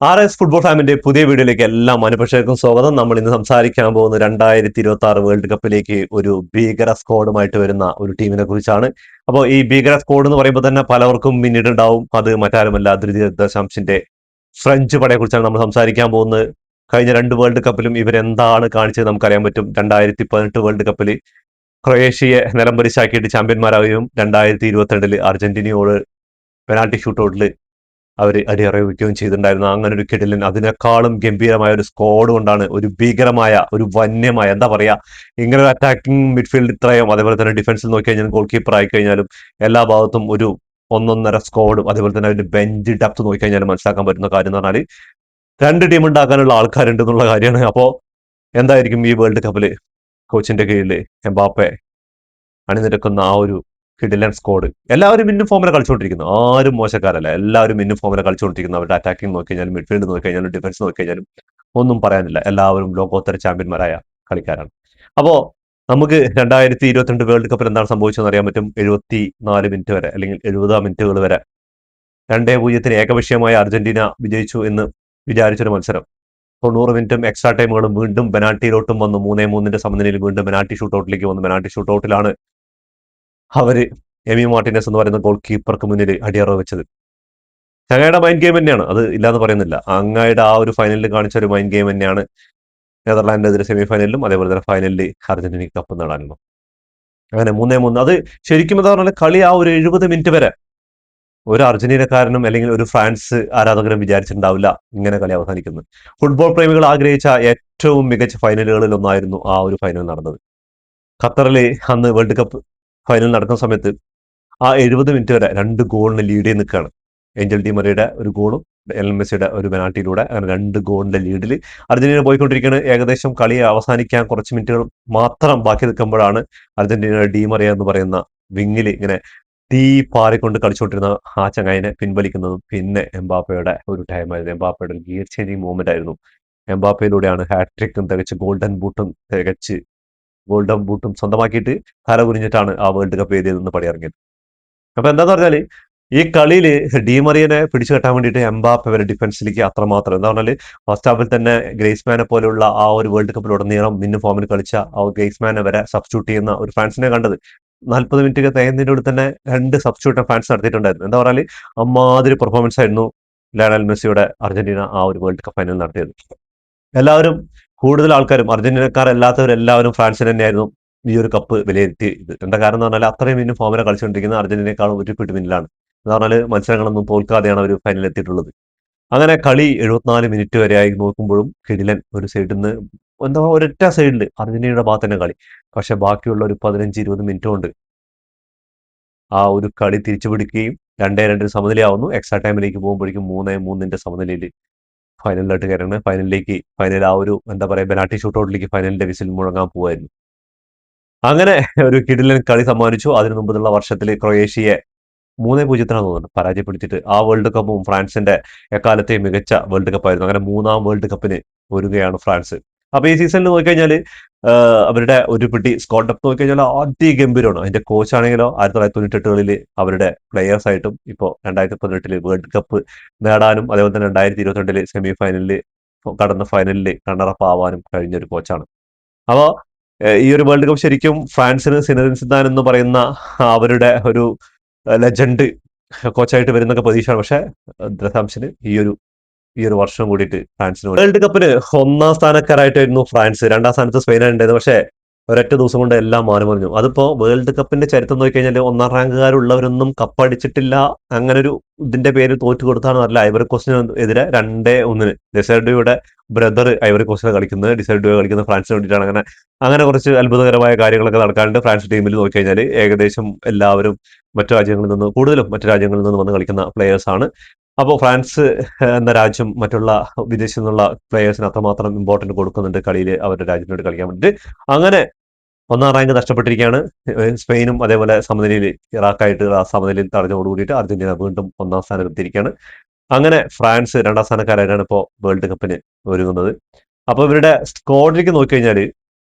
RS football ഫാമിന്റെ പുതിയ വീഡിയോയിലേക്ക് എല്ലാ മനുഷ്യർക്കും സ്വാഗതം. നമ്മൾ ഇന്ന് സംസാരിക്കാൻ പോകുന്ന 2026 വേൾഡ് കപ്പിലേക്ക് ഒരു ഭീകര സ്ക്വാഡുമായിട്ട് വരുന്ന ഒരു ടീമിനെ കുറിച്ചാണ്. അപ്പോൾ ഈ ഭീകര സ്ക്വാഡ് എന്ന് പറയുമ്പോൾ തന്നെ പലവർക്കും പിന്നീടുണ്ടാവും അത് മറ്റാരുമല്ല ദ്വിതീയ ദശാംശിന്റെ ഫ്രഞ്ച് പടയെ കുറിച്ചാണ് നമ്മൾ സംസാരിക്കാൻ പോകുന്നത്. കഴിഞ്ഞ 2 വേൾഡ് കപ്പിലും ഇവരെന്താണ് കാണിച്ചത് നമുക്കറിയാൻ പറ്റും. 2018 വേൾഡ് കപ്പിൽ ക്രൊയേഷ്യയെ നിലംപരിശാക്കിയിട്ട് ചാമ്പ്യന്മാരാവുകയും 2022 അർജന്റീനയോട് പെനാൽറ്റി ഷൂട്ടൗട്ടിൽ അവർ അടിയറവിക്കുകയും ചെയ്തിട്ടുണ്ടായിരുന്നു. അങ്ങനെ ഒരു കിടിലൻ അതിനേക്കാളും ഗംഭീരമായ ഒരു സ്ക്വാഡ് കൊണ്ടാണ് ഒരു ഭീകരമായ ഒരു വന്യമായ എന്താ പറയാ ഇങ്ങനെ ഒരു അറ്റാക്കിംഗ് മിഡ്ഫീൽഡ് ഇത്രയും അതേപോലെ തന്നെ ഡിഫൻസിൽ നോക്കി കഴിഞ്ഞാൽ ഗോൾ കീപ്പർ ആയി കഴിഞ്ഞാലും എല്ലാ ഭാഗത്തും ഒരു ഒന്നൊന്നര സ്ക്വാഡും അതേപോലെ തന്നെ അതിന്റെ ബെഞ്ച് ഡെപ്ത് നോക്കി കഴിഞ്ഞാൽ മനസ്സിലാക്കാൻ പറ്റുന്ന കാര്യം എന്ന് പറഞ്ഞാൽ 2 ടീം ഉണ്ടാക്കാനുള്ള ആൾക്കാരുണ്ട് എന്നുള്ള കാര്യമാണ്. അപ്പോൾ എന്തായിരിക്കും ഈ വേൾഡ് കപ്പില് കോച്ചിന്റെ കീഴിൽ എംബാപ്പെ അണിനിരക്കുന്ന ആ ഒരു കിടിലൻ സ്ക്വാഡ്. എല്ലാവരും മിന്നും ഫോമിലെ കളിച്ചുകൊണ്ടിരിക്കുന്നു, ആരും മോശക്കാരല്ല, എല്ലാവരും മിന്നും ഫോമിലെ കളിച്ചുകൊണ്ടിരിക്കുന്നു. അവരുടെ അറ്റാക്കിംഗ് നോക്കി കഴിഞ്ഞാലും മിഡ്ഫീൽഡ് നോക്കി കഴിഞ്ഞാലും ഡിഫൻസ് നോക്കി കഴിഞ്ഞാലും ഒന്നും പറയാനില്ല, എല്ലാവരും ലോകോത്തര ചാമ്പ്യന്മാരായ കളിക്കാരാണ്. അപ്പോ നമുക്ക് 2022 വേൾഡ് കപ്പിൽ എന്താണ് സംഭവിച്ചതെന്ന് അറിയാൻ പറ്റും. 74 മിനിറ്റ് വരെ അല്ലെങ്കിൽ 70 മിനിറ്റുകൾ വരെ 2-0 ഏകപക്ഷീയമായ അർജന്റീന വിജയിച്ചു എന്ന് വിചാരിച്ചൊരു മത്സരം 90 മിനിറ്റും എക്സ്ട്രാ ടൈമുകളും വീണ്ടും പെനാൽറ്റിയിലോട്ടും വന്നു. 3-3 സമനിലയിൽ വീണ്ടും പെനാൽറ്റി ഷൂട്ടൗട്ടിലേക്ക് വന്നു. പെനാൽറ്റി ഷൂട്ടൗട്ടിലാണ് അവര് എമി മാർട്ടിനസ് എന്ന് പറയുന്ന ഗോൾ കീപ്പർക്ക് മുന്നിൽ അടിയറ വെച്ചത്. ചങ്ങായുടെ മൈൻഡ് ഗെയിം തന്നെയാണ്, അത് ഇല്ലാന്ന് പറയുന്നില്ല. അങ്ങയുടെ ആ ഒരു ഫൈനലിൽ കാണിച്ച ഒരു മൈൻഡ് ഗെയിം തന്നെയാണ് നെതർലാൻഡിനെതിരെ സെമി ഫൈനലിലും അതേപോലെ തന്നെ ഫൈനലിൽ അർജന്റീനയ്ക്ക് കപ്പ് നേടാനുള്ളൂ. അങ്ങനെ 3-3 അത് ശരിക്കും എന്താ പറഞ്ഞാൽ കളി ആ ഒരു 70 മിനിറ്റ് വരെ ഒരു അർജന്റീനക്കാരനും അല്ലെങ്കിൽ ഒരു ഫ്രാൻസ് ആരാധകരും വിചാരിച്ചിട്ടുണ്ടാവില്ല ഇങ്ങനെ കളി അവസാനിക്കുന്നത്. ഫുട്ബോൾ പ്രേമികൾ ആഗ്രഹിച്ച ഏറ്റവും മികച്ച ഫൈനലുകളിൽ ഒന്നായിരുന്നു ആ ഒരു ഫൈനൽ നടന്നത്. ഖത്തറിൽ അന്ന് വേൾഡ് കപ്പ് ഫൈനൽ നടക്കുന്ന സമയത്ത് ആ 70 മിനിറ്റ് വരെ 2 ഗോളിന് ലീഡ് ചെയ്ത് നിൽക്കുകയാണ്. ഏഞ്ചൽ ഡി മറിയുടെ ഒരു ഗോളും എൽ മെസ്സിയുടെ ഒരു പെനാൽറ്റിയിലൂടെ അങ്ങനെ 2 ഗോളിന്റെ ലീഡിൽ അർജന്റീന പോയിക്കൊണ്ടിരിക്കുകയാണ്. ഏകദേശം കളി അവസാനിക്കാൻ കുറച്ച് മിനിറ്റുകൾ മാത്രം ബാക്കി നിൽക്കുമ്പോഴാണ് അർജന്റീനയുടെ ഡി മറിയ എന്ന് പറയുന്ന വിങ്ങിൽ ഇങ്ങനെ തീ പാറിക്കൊണ്ട് കളിച്ചുകൊണ്ടിരുന്ന ആ ചങ്ങായിനെ പിൻവലിക്കുന്നതും പിന്നെ എംബാപ്പയുടെ ഒരു ടൈമായിരുന്നു. എംബാപ്പയുടെ ഒരു ഗിയർ ചേഞ്ചിങ് മൂവ്മെന്റ് ആയിരുന്നു. എംബാപ്പയിലൂടെയാണ് ഹാട്രിക്കും തികച്ച് ഗോൾഡൻ ബൂട്ടും സ്വന്തമാക്കിയിട്ട് തല കുനിഞ്ഞിട്ടാണ് ആ വേൾഡ് കപ്പ് വേദിയിൽ നിന്ന് പടിയിറങ്ങിയത്. അപ്പൊ എന്താന്ന് പറഞ്ഞാല് ഈ കളിയിൽ ഡീമറിയനെ പിടിച്ചു കെട്ടാൻ വേണ്ടിയിട്ട് എംബാപ്പെ വരെ ഡിഫൻസിലേക്ക് അത്രമാത്രം എന്താ പറഞ്ഞാല് ഫസ്റ്റ് ഹാഫിൽ തന്നെ ഗ്രേസ്മാനെ പോലെയുള്ള ആ ഒരു വേൾഡ് കപ്പിലുടനീളം മിന്നും ഫോമിൽ കളിച്ച ആ ഒരു ഗ്രേസ്മാനെ വരെ സബ്സ്റ്റിറ്റ്യൂട്ട് ചെയ്യുന്ന ഒരു ഫ്രാൻസിനെ കണ്ടത്. 40 മിനിറ്റ് തികയുന്നതിനോട് തന്നെ 2 സബ്സ്റ്റിറ്റ്യൂട്ട് ഫ്രാൻസ് നടത്തിയിട്ടുണ്ടായിരുന്നു. എന്താ പറഞ്ഞാല് അമ്മാതിരി പെർഫോമൻസ് ആയിരുന്നു ലയണൽ മെസ്സിയുടെ അർജന്റീന ആ ഒരു വേൾഡ് കപ്പ് ഫൈനൽ നടത്തിയത്. എല്ലാവരും കൂടുതൽ ആൾക്കാരും അർജന്റീനക്കാരല്ലാത്തവരെല്ലാവരും ഫ്രാൻസിന് തന്നെയായിരുന്നു ഈ ഒരു കപ്പ് വിലയിരുത്തിയത്. എന്താ കാരണം എന്ന് പറഞ്ഞാൽ അത്രയും മിന്നും ഫോമിനെ കളിച്ചുകൊണ്ടിരിക്കുന്ന അർജന്റീനയെക്കാളും ഒരു പിടി പിന്നിലാണ്. എന്ന് പറഞ്ഞാൽ മത്സരങ്ങളൊന്നും തോൽക്കാതെയാണ് അവർ ഫൈനലിൽ എത്തിയിട്ടുള്ളത്. അങ്ങനെ കളി 74 മിനിറ്റ് വരെയായി നോക്കുമ്പോഴും കിടിലൻ ഒരു സൈഡിൽ നിന്ന് എന്താ ഒരൊറ്റ സൈഡിൽ അർജന്റീനയുടെ ഭാഗത്ത് തന്നെ കളി. പക്ഷെ ബാക്കിയുള്ള ഒരു 15-20 മിനിറ്റ് കൊണ്ട് ആ ഒരു കളി തിരിച്ചു പിടിക്കുകയും 2-2 സമനിലയാവുന്നു. എക്സ്ട്രാ ടൈമിലേക്ക് പോകുമ്പോഴേക്കും 3-3 സമനിലയിൽ ഫൈനലിലോട്ട് കയറുന്നത്. ഫൈനൽ ആ ഒരു എന്താ പറയാ പെനാൽറ്റി ഷൂട്ടൗട്ടിലേക്ക് ഫൈനലിന്റെ വിസിൽ മുഴങ്ങാൻ പോവായിരുന്നു. അങ്ങനെ ഒരു കിടിലൻ കളി സമ്മാനിച്ചു. അതിനു മുമ്പുള്ള വർഷത്തിൽ ക്രൊയേഷ്യയെ 3-0 തോന്നുന്നുണ്ട് പരാജയപ്പെടുത്തിയിട്ട് ആ വേൾഡ് കപ്പും ഫ്രാൻസിന്റെ എക്കാലത്തെയും മികച്ച വേൾഡ് കപ്പായിരുന്നു. അങ്ങനെ 3-ാം വേൾഡ് കപ്പിന് ഒരുങ്ങുകയാണ് ഫ്രാൻസ്. അപ്പൊ ഈ സീസണിൽ നോക്കിക്കഴിഞ്ഞാൽ അവരുടെ ഒരു പിടി സ്ക്വാഡ് ഡെപ്ത് നോക്കിക്കഴിഞ്ഞാൽ അതിഗംഭീരമാണ്. അതിന്റെ കോച്ച് ആണെങ്കിലോ 1998 അവരുടെ പ്ലെയേഴ്സ് ആയിട്ടും ഇപ്പോൾ 2018 വേൾഡ് കപ്പ് നേടാനും അതേപോലെ തന്നെ 2022 സെമി ഫൈനലിൽ കടന്ന ഫൈനലിൽ റണ്ണറപ്പ് ആവാനും കഴിഞ്ഞ ഒരു കോച്ചാണ്. അപ്പോൾ ഈ ഒരു വേൾഡ് കപ്പ് ശരിക്കും ഫ്രാൻസിന് സിനദിൻ സിദാൻ എന്ന് പറയുന്ന അവരുടെ ഒരു ലെജൻഡ് കോച്ചായിട്ട് വരുന്നൊക്കെ പ്രതീക്ഷയാണ്. പക്ഷെ ദശാംശന് ഈ ഒരു വർഷം കൂടിയിട്ട് ഫ്രാൻസിന് വേൾഡ് കപ്പിന് 1-ാം സ്ഥാനക്കാരായിട്ടായിരുന്നു ഫ്രാൻസ്. 2-ാം സ്ഥാനത്ത് സ്പെയിനാണ് ഉണ്ടായത്. പക്ഷേ ഒരൊറ്റ ദിവസം കൊണ്ട് എല്ലാം മാറിമറിഞ്ഞു. അതിപ്പോ വേൾഡ് കപ്പിന്റെ ചരിത്രം നോക്കിക്കഴിഞ്ഞാൽ 1-ാം റാങ്കുകാരുള്ളവരൊന്നും കപ്പടിച്ചിട്ടില്ല. അങ്ങനെ ഒരു ഇതിന്റെ പേര് തോറ്റു കൊടുത്താണ് നല്ല ഐവറി കോസ്റ്റിന് എതിരെ 2-1 ഡിസൈഡോയുടെ ബ്രദർ ഐവറി കോസ്റ്റിനെ കളിക്കുന്നത്, ഡിസൈഡോ കളിക്കുന്ന ഫ്രാൻസിന് വേണ്ടിയിട്ടാണ്. അങ്ങനെ കുറച്ച് അത്ഭുതകരമായ കാര്യങ്ങളൊക്കെ നടക്കാറുണ്ട് ഫ്രാൻസ് ടീമിൽ നോക്കിക്കഴിഞ്ഞാൽ. ഏകദേശം എല്ലാവരും കൂടുതലും മറ്റു രാജ്യങ്ങളിൽ നിന്ന് വന്ന് കളിക്കുന്ന പ്ലേയേഴ്സ് ആണ്. അപ്പോൾ ഫ്രാൻസ് എന്ന രാജ്യം മറ്റുള്ള വിദേശത്തു നിന്നുള്ള പ്ലേയേഴ്സിന് അത്രമാത്രം ഇമ്പോർട്ടന്റ് കൊടുക്കുന്നുണ്ട് കളിയിൽ അവരുടെ രാജ്യത്തിനോട് കളിക്കാൻ വേണ്ടിയിട്ട്. അങ്ങനെ 1-ാം റാങ്ക് നഷ്ടപ്പെട്ടിരിക്കുകയാണ്. സ്പെയിനും അതേപോലെ സമനിലയിൽ ഇറാഖായിട്ട് ആ സമനിലയിൽ തടഞ്ഞോട് കൂടിയിട്ട് അർജന്റീന വീണ്ടും 1-ാം സ്ഥാനത്തെത്തിയിരിക്കുകയാണ്. അങ്ങനെ ഫ്രാൻസ് 2-ാം സ്ഥാനക്കാരായിട്ടാണ് ഇപ്പോൾ വേൾഡ് കപ്പിന് ഒരുങ്ങുന്നത്. അപ്പോൾ ഇവരുടെ സ്ക്വാഡിലേക്ക് നോക്കിക്കഴിഞ്ഞാൽ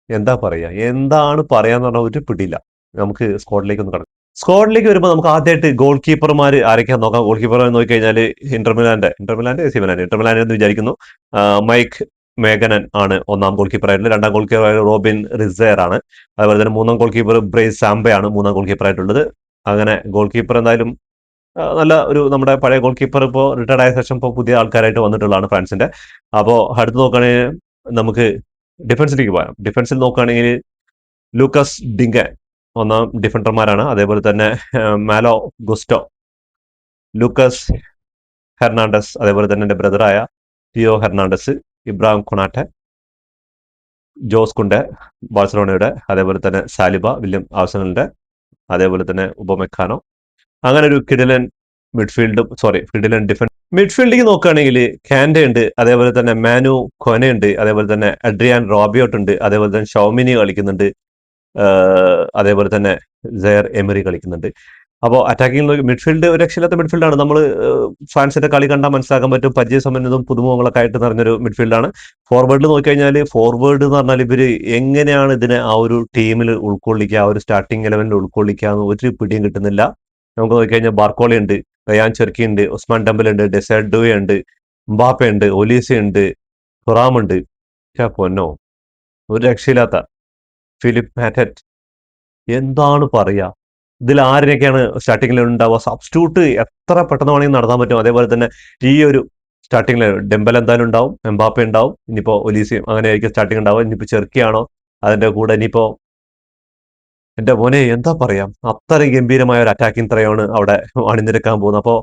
എന്താണ് പറയാന്ന് പറഞ്ഞാൽ ഒരു പിടിയില്ല. നമുക്ക് സ്ക്വാഡിലേക്ക് ഒന്ന് കടക്കാം. സ്ക്വാഡിലേക്ക് വരുമ്പോൾ നമുക്ക് ആദ്യമായിട്ട് ഗോൾ കീപ്പർമാർ ആരൊക്കെയാന്ന് നോക്കാം. ഗോൾ കീപ്പർ നോക്കി കഴിഞ്ഞാൽ ഇന്റർമിലാൻഡ് എന്ന് വിചാരിക്കുന്നു. മൈക്ക് മേഗനൻ ആണ് ഒന്നാം ഗോൾ കീപ്പർ ആയിട്ടുള്ളത്. രണ്ടാം ഗോൾ കീപ്പർ റോബിൻ റിസയർ ആണ്. അതുപോലെ തന്നെ മൂന്നാം ഗോൾ കീപ്പർ ബ്രേസ് സാംബയാണ് മൂന്നാം ഗോൾ കീപ്പർ ആയിട്ടുള്ളത്. അങ്ങനെ ഗോൾ കീപ്പർ എന്തായാലും നല്ല ഒരു നമ്മുടെ പഴയ ഗോൾ കീപ്പർ ഇപ്പോൾ റിട്ടയർഡ് ആയ ശേഷം ഇപ്പോൾ പുതിയ ആൾക്കാരായിട്ട് വന്നിട്ടുള്ളതാണ് ഫ്രാൻസിന്റെ. അപ്പോൾ അടുത്ത് നോക്കുകയാണെങ്കിൽ നമുക്ക് ഡിഫൻസിലേക്ക് പോകാം. ഡിഫൻസിൽ നോക്കുകയാണെങ്കിൽ ലൂക്കസ് ഡിങ്കൻ ഒന്നാം ഡിഫൻഡർമാരാണ്. അതേപോലെ തന്നെ മാലോ ഗുസ്റ്റോ, ലൂക്കസ് ഹെർണാണ്ടസ്, അതേപോലെ തന്നെ എൻ്റെ ബ്രദറായ Theo Hernandez, Ibrahim Konate, Jose Kounde ബാഴ്സലോണയുടെ, അതേപോലെ തന്നെ സാലിബ വില്യം ആഴ്സണലിന്റെ, അതേപോലെ തന്നെ ഉപമെക്കാനോ. അങ്ങനെ ഒരു കിഡിലൻ ഡിഫൻസ്. മിഡ്ഫീൽഡിലേക്ക് നോക്കുകയാണെങ്കിൽ കാൻഡെ ഉണ്ട്, അതേപോലെ തന്നെ മാനു കൊനെ ഉണ്ട്, അതേപോലെ തന്നെ അഡ്രിയാൻ റോബിയോട്ട് ഉണ്ട്, അതേപോലെ തന്നെ ഷൗമിനി കളിക്കുന്നുണ്ട്, അതേപോലെ തന്നെ സെയർ എമറി കളിക്കുന്നുണ്ട്. അപ്പോൾ അറ്റാക്കിംഗ് മിഡ്ഫീൽഡ് ഒരു രക്ഷയില്ലാത്ത മിഡ്ഫീൽഡാണ്. നമ്മൾ ഫ്രാൻസിന്റെ കളി കണ്ടാൽ മനസ്സിലാക്കാൻ പറ്റും. പരിചയസമ്പന്നതും പുതുമുഖങ്ങളൊക്കെ ആയിട്ട് നിറഞ്ഞൊരു മിഡ്ഫീൽഡാണ്. ഫോർവേഡിൽ നോക്കിക്കഴിഞ്ഞാൽ ഫോർവേഡ് എന്ന് പറഞ്ഞാൽ ഇവര് എങ്ങനെയാണ് ഇതിനെ ആ ഒരു ടീമിൽ ഉൾക്കൊള്ളിക്കുക, ആ ഒരു സ്റ്റാർട്ടിംഗ് 11 ഉൾക്കൊള്ളിക്കുക എന്ന് ഒരു പിടിയും കിട്ടുന്നില്ല. നമുക്ക് നോക്കിക്കഴിഞ്ഞാൽ ബാർക്കോളി ഉണ്ട്, റയാൻ ചെർക്കി ഉണ്ട്, ഉസ്മാൻ ഡംബൽ ഉണ്ട്, ഡെസേർഡുവെ ഉണ്ട്, എംബാപ്പെ ഉണ്ട്, ഒലീസ ഉണ്ട്, ഖുറാം ഉണ്ട്. പൊന്നോ, ഒരു രക്ഷയില്ലാത്ത ഫിലിപ്പ് മാറ്ററ്റ്. എന്താണ് പറയാ, ഇതിൽ ആരിനൊക്കെയാണ് സ്റ്റാർട്ടിങ്ങിൽ ഉണ്ടാവുക? സബ്സ്റ്റിറ്റ്യൂട്ട് എത്ര പെട്ടെന്ന് വേണമെങ്കിൽ നടത്താൻ പറ്റും. അതേപോലെ തന്നെ ഈ ഒരു സ്റ്റാർട്ടിങ്ങിൽ ഡെമ്പൽ എന്തായാലും ഉണ്ടാവും, എംബാപ്പെ ഉണ്ടാവും, ഇനിയിപ്പോ ഒലീസിയും അങ്ങനെ ആയിരിക്കും സ്റ്റാർട്ടിങ് ഉണ്ടാവും. ഇനിയിപ്പോ ചെറുക്കിയാണോ അതിന്റെ കൂടെ ഇനിയിപ്പോ എന്റെ മോനെ എന്താ പറയാം, അത്രയും ഗംഭീരമായ ഒരു അറ്റാക്കിംഗ് ത്രയാണ് അവിടെ അണിനിരക്കാൻ പോകുന്നത്. അപ്പോൾ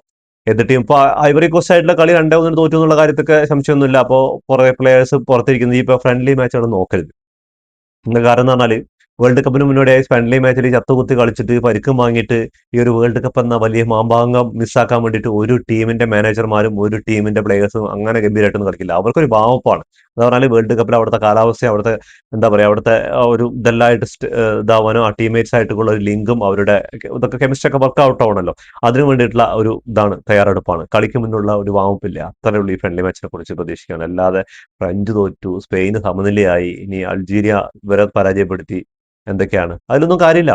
എതിർ ടീം ഇപ്പൊ ഐവറി കോസ്റ്റ് ആയിട്ടുള്ള കളി 2-1 തോറ്റു എന്നുള്ള കാര്യത്തൊക്കെ സംശയമൊന്നുമില്ല. അപ്പോൾ കുറെ പ്ലേയേഴ്സ് പുറത്തിരിക്കുന്നത് ഈ ഇപ്പൊ ഫ്രണ്ട്ലി മാച്ചാണ് നോക്കരുത്. എന്താ കാരണം എന്ന് പറഞ്ഞാൽ വേൾഡ് കപ്പിന് മുന്നോടിയായി ഫ്രണ്ട്ലി മാച്ചിൽ ചത്തുകുത്തി കളിച്ചിട്ട് പരിക്കും വാങ്ങിയിട്ട് ഈ ഒരു വേൾഡ് കപ്പ് എന്ന വലിയ മാമ്പാങ്കം മിസ്സാക്കാൻ വേണ്ടിയിട്ട് ഒരു ടീമിന്റെ മാനേജർമാരും ഒരു ടീമിന്റെ പ്ലേയേഴ്സും അങ്ങനെ ഗംഭീരമായിട്ടൊന്നും കളിക്കില്ല. അവർക്കൊരു വാവപ്പാണ്. എന്ന് പറഞ്ഞാൽ വേൾഡ് കപ്പിൽ അവിടുത്തെ കാലാവസ്ഥ, അവിടുത്തെ എന്താ പറയുക, അവിടുത്തെ ഒരു ഇതെല്ലാമായിട്ട് ഇതാവാനോ ആ ടീംമേറ്റ്സ് ആയിട്ടുള്ള ഒരു ലിങ്കും അവരുടെ ഇതൊക്കെ കെമിസ്ട്രി ഒക്കെ വർക്ക് ഔട്ട് ആവണല്ലോ, അതിനു വേണ്ടിയിട്ടുള്ള ഒരു ഇതാണ്, തയ്യാറെടുപ്പാണ്. കളിക്ക് മുന്നുള്ള ഒരു വാവപ്പില്ല. അത്രേ ഉള്ളൂ ഈ ഫ്രണ്ട്ലി മാച്ചിനെ കുറിച്ച് പ്രതീക്ഷിക്കുകയാണ്. അല്ലാതെ ഫ്രഞ്ച് തോറ്റു, സ്പെയിന് സമനിലയായി, ഇനി അൾജീരിയ ഇവരെ പരാജയപ്പെടുത്തി, എന്തൊക്കെയാണ് അതിലൊന്നും കാര്യമില്ല.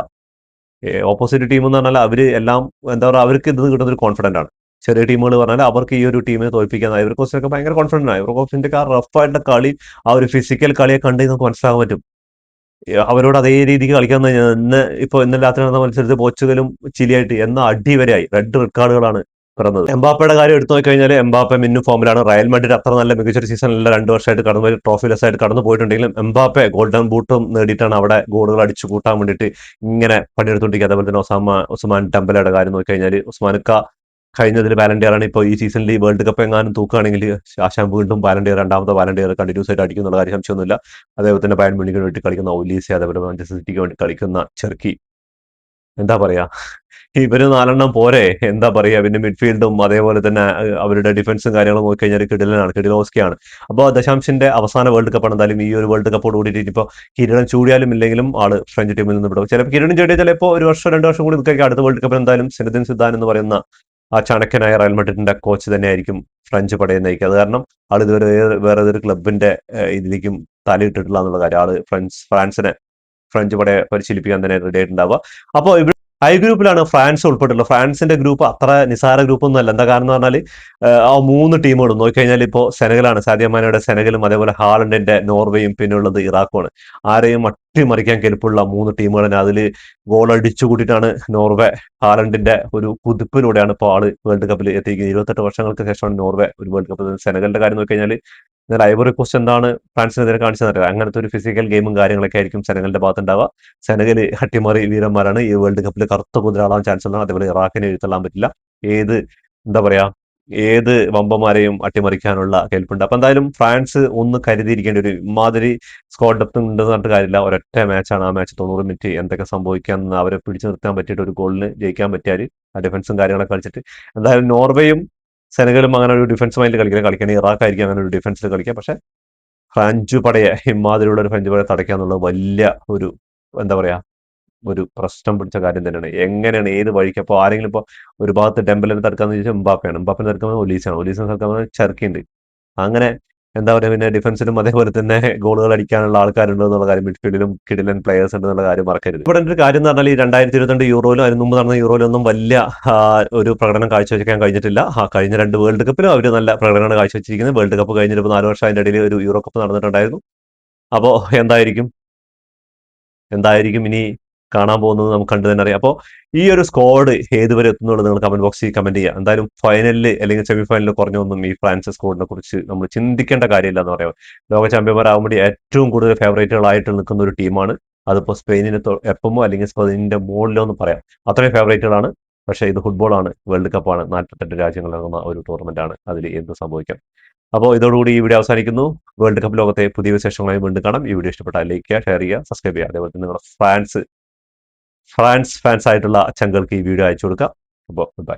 ഓപ്പോസിറ്റ് ടീം എന്ന് പറഞ്ഞാൽ അവര് എല്ലാം എന്താ പറയുക, അവർക്ക് ഇത് കിട്ടുന്ന ഒരു കോൺഫിഡന്റ് ആണ്. ചെറിയ ടീമുകൾ പറഞ്ഞാൽ അവർക്ക് ഈ ഒരു ടീമിനെ തോൽപ്പിക്കാൻ ഇവർക്കൊക്കെ ഭയങ്കര കോൺഫിഡന്റ് ആണ്. ഇവർക്കൊക്കെ ആ റഫായിട്ടുള്ള കളി, ആ ഒരു ഫിസിക്കൽ കളിയെ കണ്ട് നമുക്ക് മനസ്സിലാക്കാൻ പറ്റും. അവരോട് അതേ രീതിക്ക് കളിക്കാൻ ഇന്നലെ രാത്രി നടന്ന മത്സരത്തിൽ പോർച്ചുഗലും ചിലിയായിട്ട് എന്ന അടി വരെയായി. റെഡ് കാർഡുകളാണ് പിറന്നത്. എംബാപ്പയുടെ കാര്യം എടുത്തു നോക്കിക്കഴിഞ്ഞാൽ എംബാപ്പെ മിന്നു ഫോമിലാണ്. റയൽ മാഡ്രിഡ് അത്ര നല്ല മികച്ചൊരു സീസണിൽ 2 വർഷമായിട്ട് കടന്നു ട്രോഫിലെസ് ആയിട്ട് കടന്നു പോയിട്ടുണ്ടെങ്കിലും എംബാപ്പെ ഗോൾഡൻ ബൂട്ടും നേടിയിട്ടാണ് അവിടെ ഗോളുകൾ അടിച്ചു കൂട്ടാൻ വേണ്ടിയിട്ട് ഇങ്ങനെ പണിയെടുത്തുകൊണ്ടിരിക്കുക. അതേപോലെ തന്നെ ഉസ്മാൻ ഡംബലയുടെ കാര്യം നോക്കിക്കഴിഞ്ഞാൽ ഉസ്മാൻക്ക കഴിഞ്ഞതിൽ വാലണ്ടിയറാണ്. ഇപ്പോൾ ഈ സീസണിൽ ഈ വേൾഡ് കപ്പ് എങ്ങാനും തൂക്കുകയാണെങ്കിൽ ആശാൻ വീണ്ടും വാലണ്ടിയർ, രണ്ടാമത്തെ വാലണ്ടിയർ കണ്ടിന്യൂസ് ആയിട്ട് അടിക്കുന്നുള്ള കാര്യം സംശയമൊന്നുമില്ല. അതേപോലെ തന്നെ ബയൺ മ്യൂണിക്കിന് വേണ്ടി കളിക്കുന്ന ഒലീസ, അതേപോലെ മാഞ്ചസ്റ്റർ സിറ്റിക്ക് വേണ്ടി കളിക്കുന്ന ചെർക്കി. എന്താ പറയാ, ഇവര് 4 പോരെ, എന്താ പറയാ. പിന്നെ മിഡ്ഫീൽഡും അതേപോലെ തന്നെ അവരുടെ ഡിഫൻസും കാര്യങ്ങളും നോക്കി കഴിഞ്ഞാൽ കിഡിലോസ്കിയാണ്. അപ്പോൾ ദശാംശിന്റെ അവസാന വേൾഡ് കപ്പാണ്. എന്തായാലും ഈ ഒരു വേൾഡ് കപ്പോട് കൂടിയിട്ട് ഇനിയിപ്പോൾ കിരീടം ചൂടിയാലും ഇല്ലെങ്കിലും ആള് ഫ്രഞ്ച് ടീമിൽ നിന്ന് വിടും. ചിലപ്പോൾ കിരീടം ചൂടിയാൽ ചിലപ്പോൾ 1 വർഷം 2 വർഷം കൂടി നിൽക്കുക. അടുത്ത വേൾഡ് കപ്പിൽ എന്തായാലും സിനദിൻ സിദാൻ എന്ന് പറയുന്ന ആ ചണക്കനായ റയൽ മാഡ്രിഡിന്റെ കോച്ച് തന്നെയായിരിക്കും ഫ്രഞ്ച് പടയെ നയിക്കുക. അത് കാരണം ആൾ ഇതുവരെ വേറെ ഏതൊരു ക്ലബിന്റെ ഇതിലേക്കും തലയിട്ടിട്ടില്ല എന്നുള്ള കാര്യം. ആള് ഫ്രഞ്ച് പടയെ പരിശീലിപ്പിക്കാൻ തന്നെ റെഡി ആയിട്ടുണ്ടാവുക. അപ്പോൾ ഇവിടെ ഐ ഗ്രൂപ്പിലാണ് ഫ്രാൻസ് ഉൾപ്പെട്ടുള്ളത്. ഫ്രാൻസിന്റെ ഗ്രൂപ്പ് അത്ര നിസാര ഗ്രൂപ്പൊന്നും അല്ല. എന്താ കാരണം എന്ന് പറഞ്ഞാൽ ആ 3 ടീമുകളും നോക്കിക്കഴിഞ്ഞാൽ ഇപ്പോൾ സെനഗലാണ്, സാദിയോ മാനയുടെ സെനഗലും, അതേപോലെ ഹാലൻഡിന്റെ നോർവേയും, പിന്നെ ഉള്ളത് ഇറാഖുമാണ്. ആരെയും അട്ടിമറിക്കാൻ കെൽപ്പുള്ള 3 ടീമുകളാണ്. അതിൽ ഗോൾ അടിച്ചു കൂട്ടിയിട്ടാണ് നോർവേ ഹാലൻഡിന്റെ ഒരു കുതിപ്പിലൂടെയാണ് ഇപ്പോൾ ആള് വേൾഡ് കപ്പിൽ എത്തിയിരിക്കുന്നത്. 28 വർഷങ്ങൾക്ക് ശേഷമാണ് നോർവേ ഒരു വേൾഡ് കപ്പിൽ. സെനഗലിന്റെ കാര്യം നോക്കിക്കഴിഞ്ഞാൽ എന്നാൽ ഐവറി കോസ്റ്റ് എന്താണ് ഫ്രാൻസിനെതിരെ കാണിച്ചതറിയാം. അങ്ങനത്തെ ഒരു ഫിസിക്കൽ ഗെയിമും കാര്യങ്ങളൊക്കെ ആയിരിക്കും സെനഗലിന്റെ ഭാഗത്തുണ്ടാവുക. സെനഗൽ അട്ടിമറി വീരന്മാരാണ്. ഈ വേൾഡ് കപ്പിൽ കറുത്ത കുതിരാളാൻ ചാൻസ് ഉള്ളതാണ്. അതേപോലെ ഇറാഖിനെ എഴുത്തള്ളാൻ പറ്റില്ല. എന്താ പറയാ, ഏത് വമ്പന്മാരെയും അട്ടിമറിക്കാനുള്ള കെൽപ്പുണ്ട്. അപ്പൊ എന്തായാലും ഫ്രാൻസ് ഒന്ന് കരുതിയിരിക്കേണ്ട ഒരു ഇമാതിരി സ്ക്വാഡ് ഡെപ്ത് ഉണ്ടെന്ന് പറഞ്ഞിട്ട് കാര്യമില്ല. ഒരൊറ്റ മാച്ചാണ്. ആ മാച്ച് 90 മിനിറ്റ് എന്തൊക്കെ സംഭവിക്കാമെന്ന് അവരെ പിടിച്ചു നിർത്താൻ പറ്റിയിട്ട് ഒരു ഗോളിന് ജയിക്കാൻ പറ്റിയാൽ ആ ഡിഫൻസും കാര്യങ്ങളൊക്കെ കളിച്ചിട്ട് എന്തായാലും നോർവേയും സെനഗലും അങ്ങനെ ഒരു ഡിഫൻസ് മൈൻഡിൽ കളിക്കണം. ഇറാഖ് ആയിരിക്കും അങ്ങനെ ഒരു ഡിഫൻസിൽ കളിക്കുക. പക്ഷെ ഫ്രഞ്ച് പടയെ, ഇമാതിരിയുള്ള ഒരു ഫ്രഞ്ച് പടയെ തടയ്ക്കുക എന്നുള്ളത് വലിയ ഒരു എന്താ പറയാ, ഒരു പ്രശ്നം പിടിച്ച കാര്യം തന്നെയാണ്. എങ്ങനെയാണ്, ഏത് വഴിക്ക്? അപ്പോൾ ആരെങ്കിലും ഇപ്പോൾ ഒരു ഭാഗത്ത് ഡെമ്പലിനെ തടുക്കാന്ന് ചോദിച്ചാൽ എംബാപ്പയാണ്, എംബാപ്പിനെ തടുക്കാൻ ഒലീസാണ്, ഒലീസിനെ തടുക്കാൻ ചെർക്കിയുണ്ട്. അങ്ങനെ എന്താ പറയുക, പിന്നെ ഡിഫൻസിലും അതേപോലെ തന്നെ ഗോളുകൾ അടിക്കാനുള്ള ആൾക്കാരുണ്ട് എന്നുള്ള കാര്യം, മിഡ്ഫീൽഡിലും കിടിലൻ പ്ലേയേഴ്സ് ഉണ്ട് എന്നുള്ള കാര്യം മറക്കരുത്. ഇവിടെ ഒരു കാര്യം എന്ന് പറഞ്ഞാൽ ഈ 2022 യൂറോയിലും അതിന് മുമ്പ് നടന്ന യൂറോയിലൊന്നും വലിയ ഒരു പ്രകടനം കാഴ്ചവെക്കാൻ കഴിഞ്ഞിട്ടില്ല. കഴിഞ്ഞ 2 വേൾഡ് കപ്പിലും അവർ നല്ല പ്രകടനമാണ് കാഴ്ചവെച്ചിരിക്കുന്നത്. വേൾഡ് കപ്പ് കഴിഞ്ഞിട്ട് 4 വർഷം അതിന്റെ ഇടയിൽ ഒരു യൂറോ കപ്പ് നടന്നിട്ടുണ്ടായിരുന്നു. അപ്പോൾ എന്തായിരിക്കും എന്തായിരിക്കും ഇനി കാണാൻ പോകുന്നത് നമുക്ക് കണ്ടു തന്നെ അറിയാം. അപ്പോൾ ഈ ഒരു സ്ക്വാഡ് ഏതുവരെ എത്തുന്നുള്ളത് നിങ്ങൾ കമന്റ് ബോക്സിൽ കമന്റ് ചെയ്യുക. എന്തായാലും ഫൈനലിൽ അല്ലെങ്കിൽ സെമി ഫൈനലിൽ കുറഞ്ഞൊന്നും ഈ ഫ്രാൻസ് സ്ക്വാഡിനെ കുറിച്ച് നമ്മൾ ചിന്തിക്കേണ്ട കാര്യമില്ല എന്ന് പറയാം. ലോക ചാമ്പ്യന്മാരാകാൻ വേണ്ടി ഏറ്റവും കൂടുതൽ ഫേവറേറ്റുകളായിട്ട് നിൽക്കുന്ന ഒരു ടീമാണ്. അതിപ്പോൾ സ്പെയിനിന് എപ്പമോ അല്ലെങ്കിൽ സ്പെയിനിന്റെ മുകളിലോ എന്ന് പറയാം. അത്രയും ഫേവറേറ്റുകളാണ്. പക്ഷേ ഇത് ഫുട്ബോളാണ്, വേൾഡ് കപ്പാണ്, 48 രാജ്യങ്ങൾ നടക്കുന്ന ഒരു ടൂർണമെന്റ് ആണ്. അതിൽ എന്ത് സംഭവിക്കാം. അപ്പോൾ ഇതോടുകൂടി ഈ വീഡിയോ അവസാനിക്കുന്നു. വേൾഡ് കപ്പ് ലോകത്തെ പുതിയ വിശേഷങ്ങളുമായി വീണ്ടും കാണാം. ഈ വീഡിയോ ഇഷ്ടപ്പെട്ടാൽ ലൈക്ക് ചെയ്യുക, ഷെയർ ചെയ്യുക, സബ്സ്ക്രൈബ് ചെയ്യുക. അതേപോലെ തന്നെ നിങ്ങളുടെ ഫ്രാൻസ് ഫാൻസ് ആയിട്ടുള്ള ചങ്കൾക്ക് ഈ വീഡിയോ അയച്ചു കൊടുക്കുക. അപ്പോൾ ബൈ.